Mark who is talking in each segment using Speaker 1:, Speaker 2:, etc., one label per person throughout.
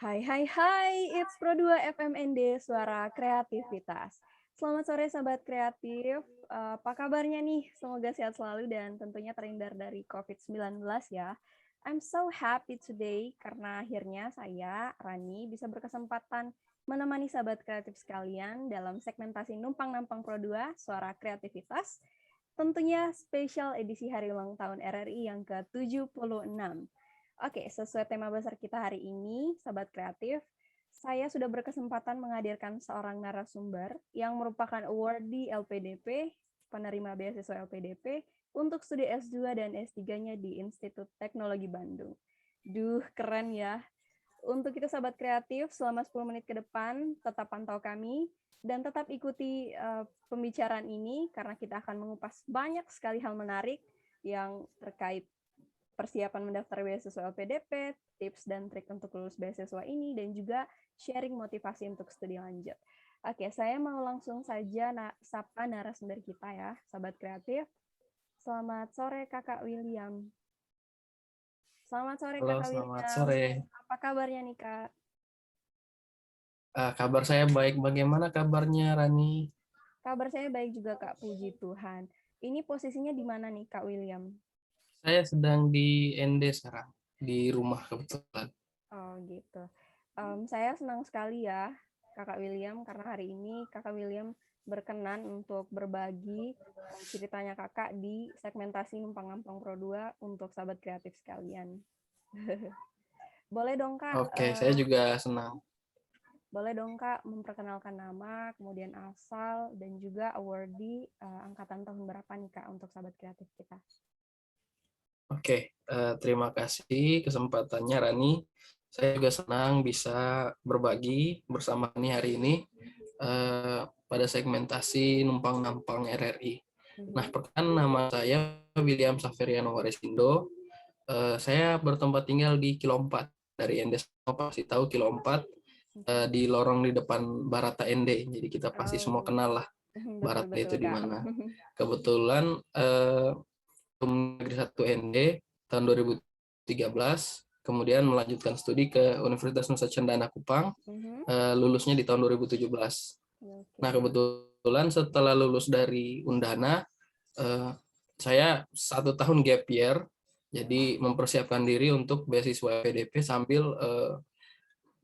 Speaker 1: Hai hai hai, it's Pro2 FMND Suara Kreativitas. Selamat sore sahabat kreatif, apa kabarnya nih? Semoga sehat selalu dan tentunya terhindar dari COVID-19 ya. I'm so happy today karena akhirnya saya, Rani, bisa berkesempatan menemani sahabat kreatif sekalian dalam segmentasi Numpang Nampang Pro2 Suara Kreativitas. Tentunya spesial edisi hari ulang tahun RRI yang ke-76. Oke, sesuai tema besar kita hari ini, Sahabat Kreatif, saya sudah berkesempatan menghadirkan seorang narasumber yang merupakan awardee LPDP, penerima beasiswa LPDP, untuk studi S2 dan S3-nya di Institut Teknologi Bandung. Duh, keren ya. Untuk itu Sahabat Kreatif, selama 10 menit ke depan, tetap pantau kami, dan tetap ikuti pembicaraan ini, karena kita akan mengupas banyak sekali hal menarik yang terkait persiapan mendaftar beasiswa LPDP, tips dan trik untuk lulus beasiswa ini, dan juga sharing motivasi untuk studi lanjut. Oke, saya mau langsung saja sapa narasumber kita ya, sahabat kreatif. Selamat sore Kakak William. Selamat sore
Speaker 2: Halo,
Speaker 1: Kakak
Speaker 2: selamat
Speaker 1: William.
Speaker 2: sore.
Speaker 1: Apa kabarnya nih Kak?
Speaker 2: Kabar saya baik. Bagaimana kabarnya, Rani?
Speaker 1: Kabar saya baik juga Kak, puji Tuhan. Ini posisinya di mana nih Kak William?
Speaker 2: Saya sedang di ND sekarang, di rumah kebetulan.
Speaker 1: Oh gitu. Saya senang sekali ya Kakak William karena hari ini Kakak William berkenan untuk berbagi ceritanya Kakak di segmentasi Numpang Nampang Pro 2 untuk sahabat kreatif sekalian. Boleh dong Kak,
Speaker 2: Oke, saya juga senang.
Speaker 1: boleh dong Kak memperkenalkan nama, kemudian asal dan juga awardee angkatan tahun berapa nih Kak untuk sahabat kreatif kita.
Speaker 2: Oke, terima kasih kesempatannya, Rani. Saya juga senang bisa berbagi bersama Rani hari ini pada segmentasi Numpang Nampang RRI. Nah, perkenalkan nama saya William Saferiano Waresindo. Saya bertempat tinggal di Kilo 4 dari ND. Pasti tahu Kilo 4 di lorong di depan Barata ND. Jadi kita pasti semua
Speaker 1: Oh,
Speaker 2: kenal lah Barata
Speaker 1: betul-betul
Speaker 2: itu di
Speaker 1: Kak.
Speaker 2: mana. Kebetulan Negeri 1 ND tahun 2013, kemudian melanjutkan studi ke Universitas Nusa Cendana Kupang, lulusnya di tahun 2017. Nah,
Speaker 1: Oke.
Speaker 2: kebetulan setelah lulus dari Undana, saya 1 tahun gap year, jadi mempersiapkan diri untuk beasiswa PDP sambil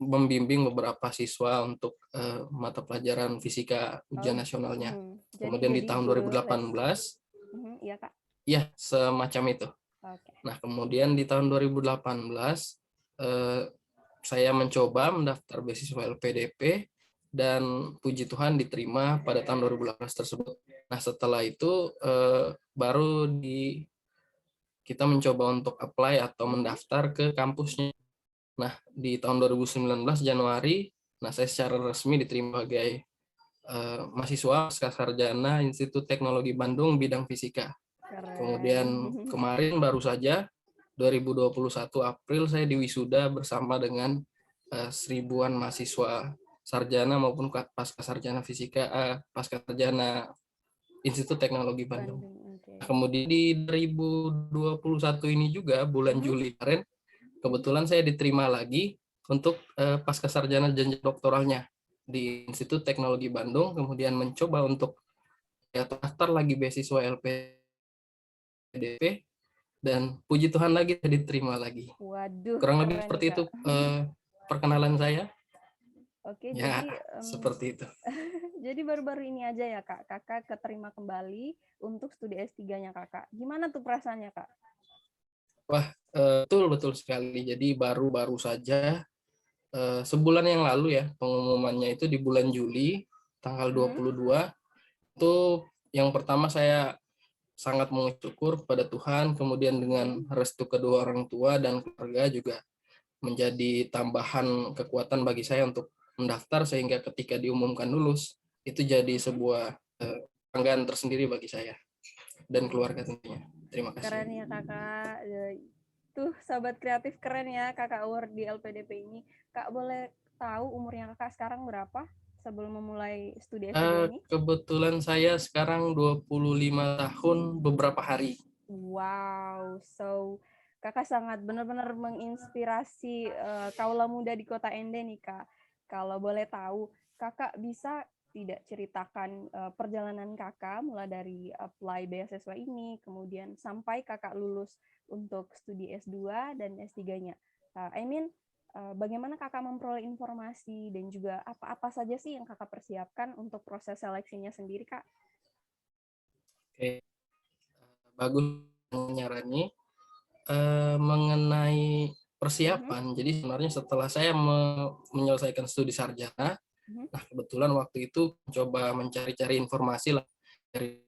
Speaker 2: membimbing beberapa siswa untuk mata pelajaran fisika
Speaker 1: Oh,
Speaker 2: ujian nasionalnya.
Speaker 1: jadi
Speaker 2: Kemudian di
Speaker 1: jadi
Speaker 2: tahun
Speaker 1: guru les.
Speaker 2: 2018,
Speaker 1: Iya Kak.
Speaker 2: ya semacam itu.
Speaker 1: Oke.
Speaker 2: Nah, kemudian di tahun 2018, saya mencoba mendaftar beasiswa LPDP dan puji Tuhan diterima pada tahun 2018 tersebut. Nah, setelah itu baru kita mencoba untuk apply atau mendaftar ke kampusnya. Nah, di tahun 2019 Januari, saya secara resmi diterima sebagai mahasiswa pasca sarjana Institut Teknologi Bandung bidang fisika.
Speaker 1: Keren.
Speaker 2: Kemudian kemarin baru saja 2021 April saya diwisuda bersama dengan seribuan mahasiswa sarjana maupun pasca sarjana fisika, pasca sarjana Institut Teknologi Bandung.
Speaker 1: Bandung. Oke.
Speaker 2: Kemudian di 2021 ini juga bulan Juli kemarin kebetulan saya diterima lagi untuk pasca sarjana jenjang doktoralnya di Institut Teknologi Bandung, kemudian mencoba untuk daftar lagi beasiswa LPDP dan puji Tuhan lagi saya diterima lagi.
Speaker 1: Waduh,
Speaker 2: Kurang lebih
Speaker 1: keren
Speaker 2: seperti
Speaker 1: Kak.
Speaker 2: itu perkenalan saya.
Speaker 1: Oke,
Speaker 2: Ya,
Speaker 1: jadi
Speaker 2: seperti itu.
Speaker 1: jadi baru-baru ini aja ya Kak, Kakak keterima kembali untuk studi S3-nya Kakak. Gimana tuh perasaannya Kak?
Speaker 2: Wah, betul sekali. Jadi baru-baru saja sebulan yang lalu ya pengumumannya itu di bulan Juli tanggal 22. Itu yang pertama saya sangat mensyukur kepada Tuhan, kemudian dengan restu kedua orang tua dan keluarga juga menjadi tambahan kekuatan bagi saya untuk mendaftar sehingga ketika diumumkan lulus itu jadi sebuah kebanggaan tersendiri bagi saya dan keluarga tentunya. Terima kasih.
Speaker 1: Keren ya Kakak. Tuh sahabat kreatif keren ya Kakak award di LPDP ini. Kak boleh tahu umurnya Kakak sekarang berapa sebelum memulai studi S3 ini?
Speaker 2: Kebetulan saya sekarang 25 tahun beberapa hari.
Speaker 1: Wow, so Kakak sangat benar-benar menginspirasi kaula muda di Kota Ende nih, Kak. Kalau boleh tahu, Kakak bisa tidak ceritakan perjalanan Kakak mulai dari apply beasiswa ini, kemudian sampai Kakak lulus untuk studi S2 dan S3-nya. Bagaimana Kakak memperoleh informasi dan juga apa-apa saja sih yang Kakak persiapkan untuk proses seleksinya sendiri, Kak?
Speaker 2: Oke, bagus nyarani mengenai persiapan. Jadi sebenarnya setelah saya menyelesaikan studi sarjana, nah kebetulan waktu itu coba mencari-cari informasi lah dari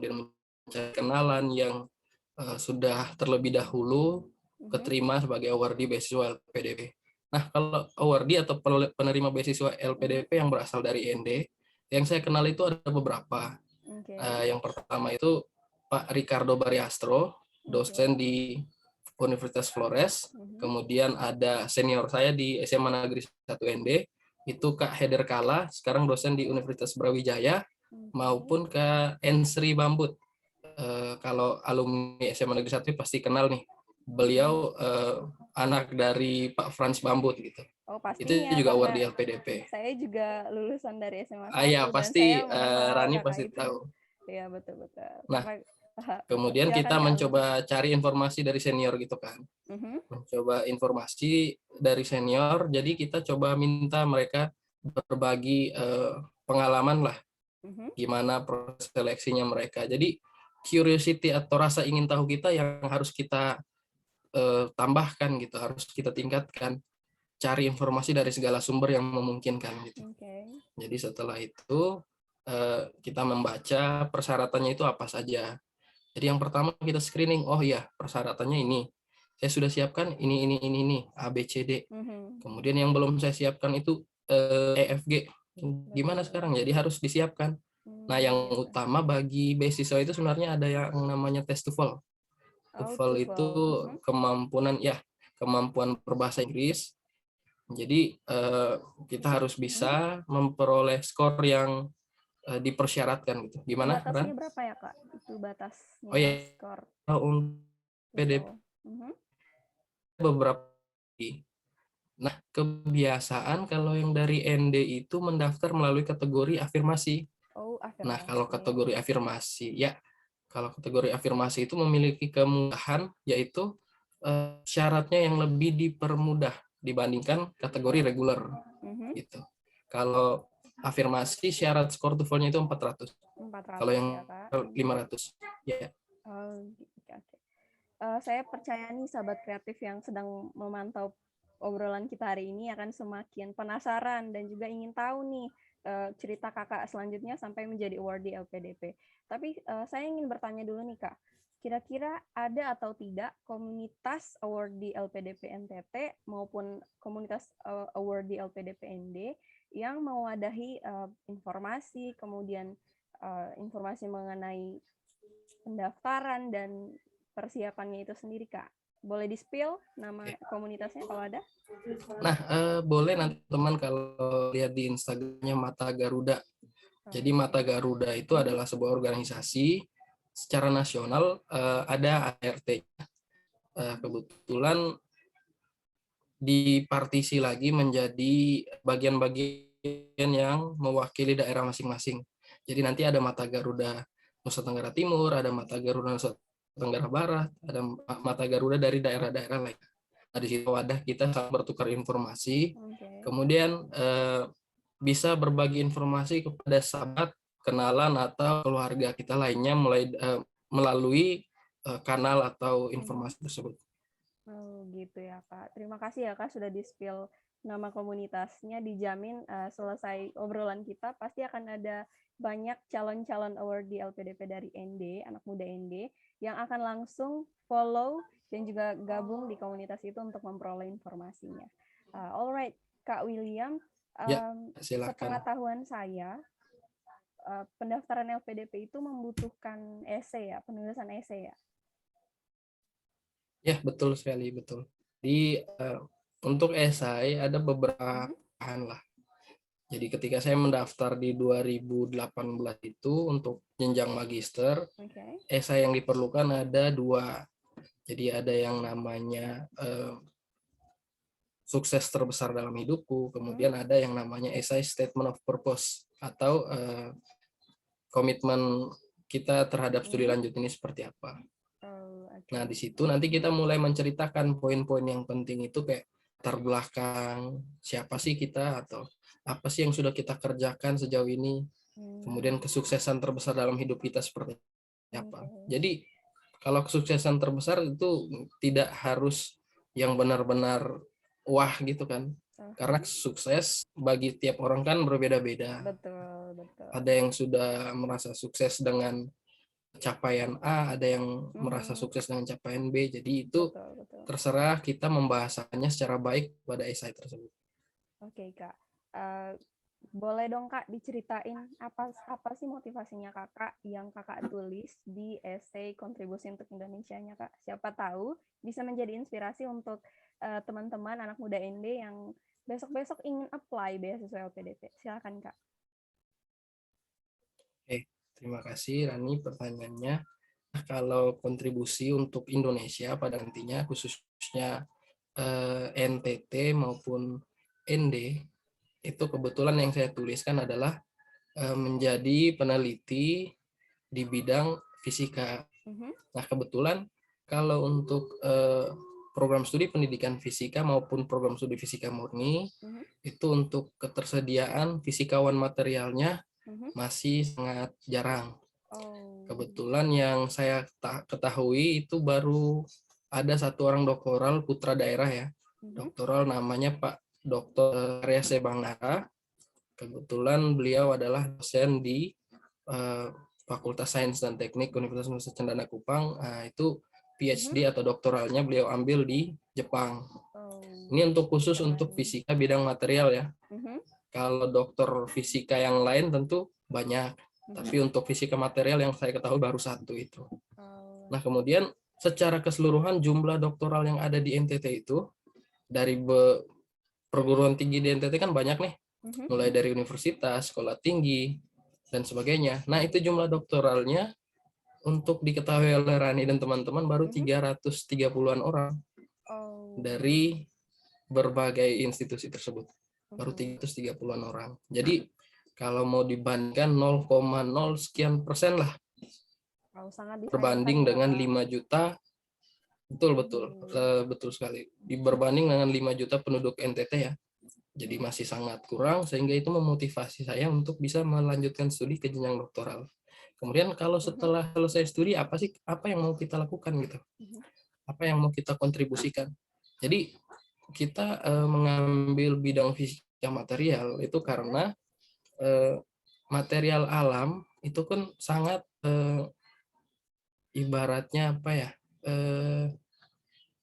Speaker 2: dan mencari kenalan yang sudah terlebih dahulu keterima sebagai awardee beasiswa LPDP. Nah, kalau awardee atau penerima beasiswa LPDP yang berasal dari IND, yang saya kenal itu ada beberapa. Yang pertama itu Pak Ricardo Bariastro, dosen di Universitas Flores. Kemudian ada senior saya di SMA Negeri 1 ND, itu Kak Heder Kala, sekarang dosen di Universitas Brawijaya, maupun Kak Ensri Bambut. Kalau alumni SMA Negeri 1 pasti kenal nih. Beliau anak dari Pak Frans Bambut gitu.
Speaker 1: Oh,
Speaker 2: Itu
Speaker 1: pastinya
Speaker 2: juga
Speaker 1: karena
Speaker 2: awardee LPDP.
Speaker 1: saya juga lulusan dari SMA 1
Speaker 2: Ya,
Speaker 1: dan saya
Speaker 2: pasti
Speaker 1: mengenal
Speaker 2: Rani
Speaker 1: kakak
Speaker 2: pasti
Speaker 1: itu.
Speaker 2: tahu.
Speaker 1: Iya, betul-betul.
Speaker 2: Nah,
Speaker 1: Sampai
Speaker 2: kemudian
Speaker 1: silakan
Speaker 2: kita
Speaker 1: Kak
Speaker 2: mencoba
Speaker 1: lanjut.
Speaker 2: cari informasi dari senior gitu kan. Mencoba informasi dari senior, jadi kita coba minta mereka berbagi pengalaman lah, gimana proses seleksinya mereka. Jadi curiosity atau rasa ingin tahu kita yang harus kita tambahkan gitu, harus kita tingkatkan. Cari informasi dari segala sumber yang memungkinkan gitu. Jadi setelah itu kita membaca persyaratannya itu apa saja. Jadi yang pertama kita screening, oh ya persyaratannya ini. Saya sudah siapkan ini, A, B, C, D. Kemudian yang belum saya siapkan itu E, F, G. Gimana sekarang? Jadi harus disiapkan. Nah yang utama bagi beasiswa itu sebenarnya ada yang namanya tes TOEFL. TOEFL itu kemampuan berbahasa Inggris. Jadi kita harus bisa memperoleh skor yang dipersyaratkan gitu. Gimana,
Speaker 1: Batasnya
Speaker 2: Ran?
Speaker 1: berapa ya, Kak? Itu batasnya
Speaker 2: Oh ya,
Speaker 1: skor
Speaker 2: untuk PDP beberapa. Nah, kebiasaan kalau yang dari ND itu mendaftar melalui kategori afirmasi.
Speaker 1: Oh,
Speaker 2: Nah,
Speaker 1: afirmasi.
Speaker 2: kalau kategori afirmasi itu memiliki kemudahan, yaitu syaratnya yang lebih dipermudah dibandingkan kategori reguler. Gitu. Kalau afirmasi syarat skor TOEFL-nya itu 400. Kalau yang
Speaker 1: ya, Kak?
Speaker 2: 500. Ya.
Speaker 1: Oh, oke. Saya percaya nih sahabat kreatif yang sedang memantau obrolan kita hari ini akan semakin penasaran dan juga ingin tahu nih cerita kakak selanjutnya sampai menjadi awardee LPDP. Tapi saya ingin bertanya dulu nih, Kak. Kira-kira ada atau tidak komunitas awardee LPDP NTT maupun komunitas awardee LPDP ND yang mewadahi informasi, kemudian informasi mengenai pendaftaran dan persiapannya itu sendiri, Kak? Boleh di-spill nama komunitasnya kalau ada?
Speaker 2: Nah, boleh nanti teman kalau lihat di Instagramnya Mata Garuda. Jadi Mata Garuda itu adalah sebuah organisasi secara nasional, ada ART. Kebetulan dipartisi lagi menjadi bagian-bagian yang mewakili daerah masing-masing. Jadi nanti ada Mata Garuda Nusa Tenggara Timur, ada Mata Garuda Nusa Tenggara Barat, ada Mata Garuda dari daerah-daerah lain. Nah, di situ wadah kita saling bertukar informasi, kemudian bisa berbagi informasi kepada sahabat, kenalan atau keluarga kita lainnya melalui kanal atau informasi tersebut.
Speaker 1: Oh gitu ya, Kak. Terima kasih ya, Kak, sudah di-spill nama komunitasnya. Dijamin selesai obrolan kita pasti akan ada banyak calon-calon awardee LPDP dari ND, anak muda ND, yang akan langsung follow dan juga gabung di komunitas itu untuk memperoleh informasinya. Alright, Kak William, sepengetahuan saya, pendaftaran LPDP itu membutuhkan esai ya, penulisan esai ya?
Speaker 2: Ya, betul sekali, betul. Jadi untuk esai ada beberapa bahan lah. Jadi ketika saya mendaftar di 2018 itu untuk jenjang magister, esai yang diperlukan ada dua. Jadi ada yang namanya sukses terbesar dalam hidupku, kemudian ada yang namanya SI Statement of Purpose atau komitmen kita terhadap studi lanjut ini seperti apa. Nah, di situ nanti kita mulai menceritakan poin-poin yang penting itu kayak latar belakang, siapa sih kita atau apa sih yang sudah kita kerjakan sejauh ini, kemudian kesuksesan terbesar dalam hidup kita seperti apa. Jadi kalau kesuksesan terbesar itu tidak harus yang benar-benar wah gitu kan. Karena sukses bagi tiap orang kan berbeda-beda.
Speaker 1: Betul.
Speaker 2: Ada yang sudah merasa sukses dengan capaian A, ada yang merasa sukses dengan capaian B. Jadi itu terserah kita membahasannya secara baik pada esai tersebut.
Speaker 1: Oke, Kak. Boleh dong Kak diceritain apa sih motivasinya Kakak yang Kakak tulis di esai kontribusi untuk Indonesianya Kak? Siapa tahu bisa menjadi inspirasi untuk teman-teman anak muda ND yang besok-besok ingin apply beasiswa LPDP. Silakan Kak.
Speaker 2: Oke, terima kasih Rani pertanyaannya. Nah, kalau kontribusi untuk Indonesia pada nantinya khususnya NTT maupun ND itu kebetulan yang saya tuliskan adalah menjadi peneliti di bidang fisika. Nah, kebetulan kalau untuk program studi pendidikan fisika maupun program studi fisika murni itu untuk ketersediaan fisikawan materialnya masih sangat jarang. Kebetulan yang saya ketahui itu baru ada satu orang doktoral putra daerah ya. Doktoral namanya Pak Dr. Arya Sebangara. Kebetulan beliau adalah dosen di Fakultas Sains dan Teknik Universitas Nusa Cendana Kupang. Itu PhD atau doktoralnya beliau ambil di Jepang. Ini untuk khusus untuk fisika bidang material ya. Kalau dokter fisika yang lain tentu banyak, tapi untuk fisika material yang saya ketahui baru satu itu. Nah, kemudian secara keseluruhan jumlah doktoral yang ada di NTT itu dari perguruan tinggi di NTT kan banyak nih, mulai dari universitas, sekolah tinggi, dan sebagainya. Nah, itu jumlah doktoralnya untuk diketahui oleh Rani dan teman-teman baru 330-an orang dari berbagai institusi tersebut. Baru 330-an orang. Jadi kalau mau dibandingkan 0,0 sekian persen lah. Berbanding dengan 5 juta. Betul sekali. Berbanding dengan 5 juta penduduk NTT ya. Jadi masih sangat kurang sehingga itu memotivasi saya untuk bisa melanjutkan studi ke jenjang doktoral. Kemudian kalau setelah selesai studi apa yang mau kita lakukan gitu? Apa yang mau kita kontribusikan? Jadi kita mengambil bidang fisika material itu karena material alam itu kan sangat ibaratnya apa ya,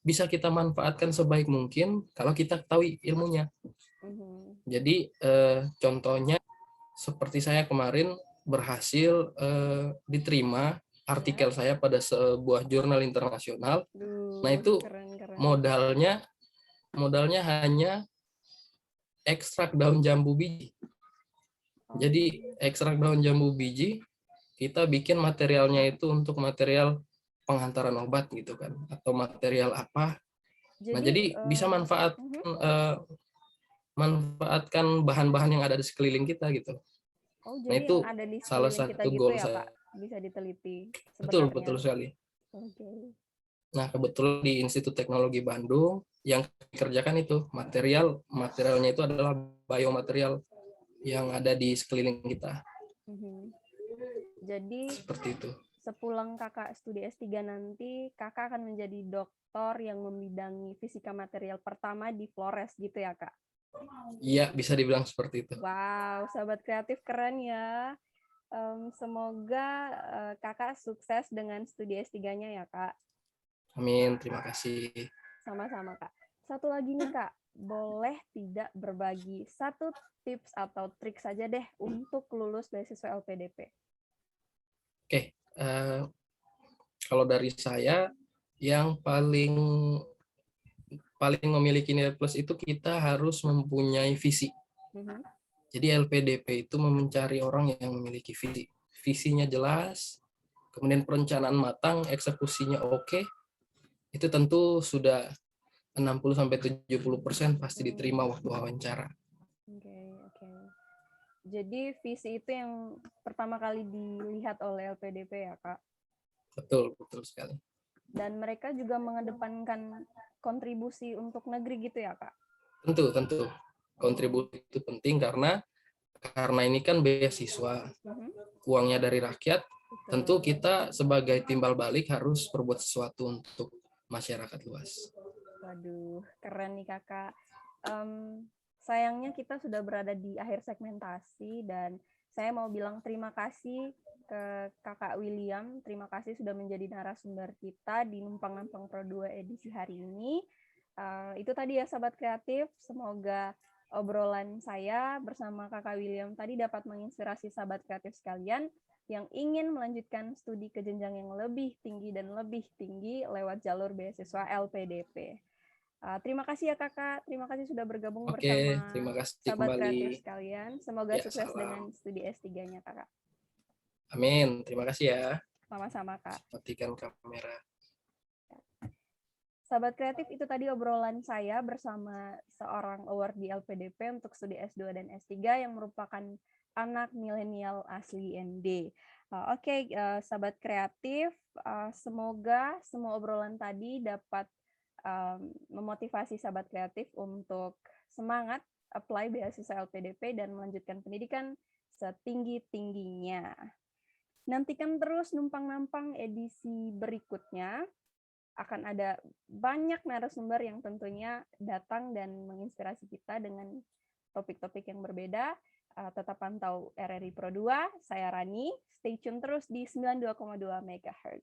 Speaker 2: bisa kita manfaatkan sebaik mungkin kalau kita tahu ilmunya. Jadi contohnya seperti saya kemarin berhasil diterima artikel saya pada sebuah jurnal internasional. Nah, itu modalnya hanya ekstrak daun jambu biji. Jadi ekstrak daun jambu biji kita bikin materialnya itu untuk material penghantaran obat gitu kan, atau material apa. Nah, jadi bisa manfaatkan bahan-bahan yang ada di sekeliling kita gitu. Nah, itu salah satu goal saya.
Speaker 1: Bisa diteliti.
Speaker 2: Betul sekali. Nah, kebetulan di Institut Teknologi Bandung yang dikerjakan itu materialnya itu adalah biomaterial yang ada di sekeliling kita.
Speaker 1: Jadi
Speaker 2: seperti itu.
Speaker 1: Sepulang kakak studi S3 nanti, kakak akan menjadi doktor yang membidangi fisika material pertama di Flores gitu ya kak?
Speaker 2: Iya, bisa dibilang seperti itu.
Speaker 1: Wow, sahabat kreatif keren ya. Semoga kakak sukses dengan studi S3-nya ya kak.
Speaker 2: Amin, terima kasih.
Speaker 1: Sama-sama kak. Satu lagi nih kak, boleh tidak berbagi satu tips atau trik saja deh untuk lulus beasiswa LPDP?
Speaker 2: Oke, kalau dari saya yang paling memiliki nilai plus itu kita harus mempunyai visi. Jadi LPDP itu mencari orang yang memiliki visi. Visinya jelas, kemudian perencanaan matang, eksekusinya oke, itu tentu sudah 60-70% pasti diterima waktu wawancara.
Speaker 1: Oke. Jadi visi itu yang pertama kali dilihat oleh LPDP ya, Kak?
Speaker 2: Betul sekali.
Speaker 1: Dan mereka juga mengedepankan kontribusi untuk negeri gitu ya, Kak?
Speaker 2: Tentu. Kontribusi itu penting karena ini kan beasiswa, uangnya dari rakyat, tentu kita sebagai timbal balik harus berbuat sesuatu untuk masyarakat luas.
Speaker 1: Waduh, keren nih Kakak. Sayangnya kita sudah berada di akhir segmentasi dan saya mau bilang terima kasih ke Kakak William. Terima kasih sudah menjadi narasumber kita di Numpang-Nampang Pro 2 edisi hari ini. Itu tadi ya Sahabat Kreatif, semoga obrolan saya bersama Kakak William tadi dapat menginspirasi Sahabat Kreatif sekalian yang ingin melanjutkan studi ke jenjang yang lebih tinggi dan lebih tinggi lewat jalur beasiswa LPDP. Terima kasih ya Kakak, terima kasih sudah bergabung bersama
Speaker 2: terima kasih
Speaker 1: Sahabat
Speaker 2: kembali.
Speaker 1: Kreatif sekalian. Semoga sukses
Speaker 2: salam.
Speaker 1: dengan studi S3-nya Kakak.
Speaker 2: Amin, terima kasih ya.
Speaker 1: Sama-sama Kak.
Speaker 2: Matikan kamera.
Speaker 1: Sahabat Kreatif, itu tadi obrolan saya bersama seorang award di LPDP untuk studi S2 dan S3 yang merupakan anak milenial asli ND. Oke, Sahabat Kreatif, semoga semua obrolan tadi dapat memotivasi Sahabat Kreatif untuk semangat apply beasiswa LPDP dan melanjutkan pendidikan setinggi-tingginya. Nantikan terus Numpang-Nampang edisi berikutnya. Akan ada banyak narasumber yang tentunya datang dan menginspirasi kita dengan topik-topik yang berbeda. Tetap pantau RRI Pro 2, saya Rani. Stay tune terus di 92,2 MHz.